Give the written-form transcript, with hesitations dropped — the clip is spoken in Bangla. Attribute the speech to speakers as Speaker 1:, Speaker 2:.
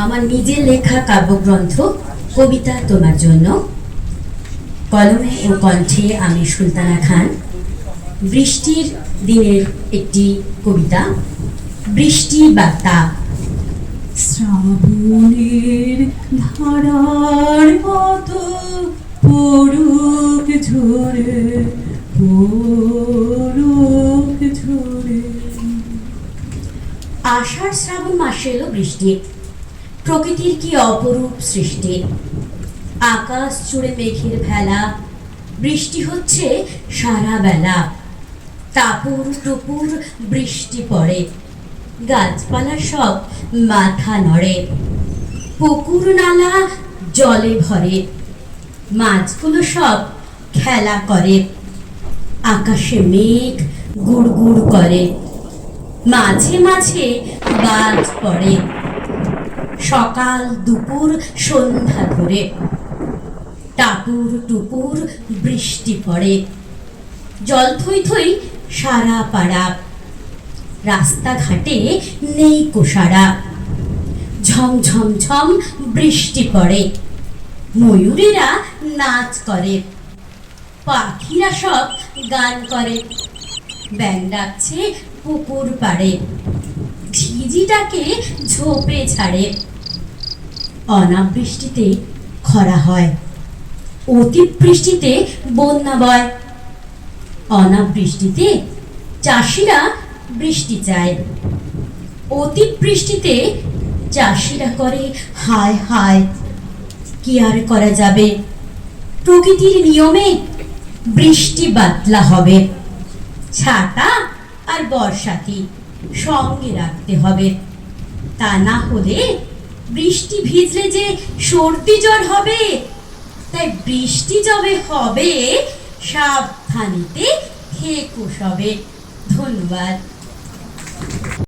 Speaker 1: আমার নিজের লেখা কাব্যগ্রন্থ কবিতা তোমার জন্য। কলমে ও কণ্ঠে আমি সুলতানা খান। বৃষ্টির দিনের একটি কবিতা, বৃষ্টি বা তাপ।
Speaker 2: শ্রাবণের ধারার মতো পড়ুক ঝরে, পড়ুক ঝরে।
Speaker 1: আষাঢ় শ্রাবণ মাসে এলো বৃষ্টি। প্রকৃতির কি অপরূপ সৃষ্টি। আকাশ জুড়ে মেঘের ভেলা, বৃষ্টি হচ্ছে সারা বেলা। টাপুর টুপুর বৃষ্টি পড়ে, গাছপালা সব মাথা নড়ে। পুকুর নালা জলে ভরে, মাছগুলো সব খেলা করে। আকাশে মেঘ গুড় গুড় করে, মাঝে মাঝে বাজ পড়ে। সকাল দুপুর সন্ধ্যা ধরে টাপুর টুপুর বৃষ্টি পড়ে। জল থই থই সারা পাড়া, রাস্তাঘাটে নেই কোষারা। ঝম ঝম ঝম বৃষ্টি পড়ে, ময়ূরেরা নাচ করে। পাখিরা সব গান করে, ব্যাং ডাকছে পুকুর পাড়ে। ঝিঝিটাকে ঝোপে ছাড়ে। অনাবৃষ্টিতে খরা হয়, অতিবৃষ্টিতে বন্যা বয়। অনাবৃষ্টিতে চাষিরা বৃষ্টি চায়, অতিবৃষ্টিতে চাষিরা করে হায় হায়। কি আর করা যাবে, প্রকৃতির নিয়মে বৃষ্টি বাদলা হবে। ছাতা আর বর্ষাতি সঙ্গে রাখতে হবে, তা না হলে বৃষ্টি ভিজলে যে সর্দি জ্বর হবে। তাই বৃষ্টি যবে হবে, সাবধানেতে থেকো সবে। ধন্যবাদ।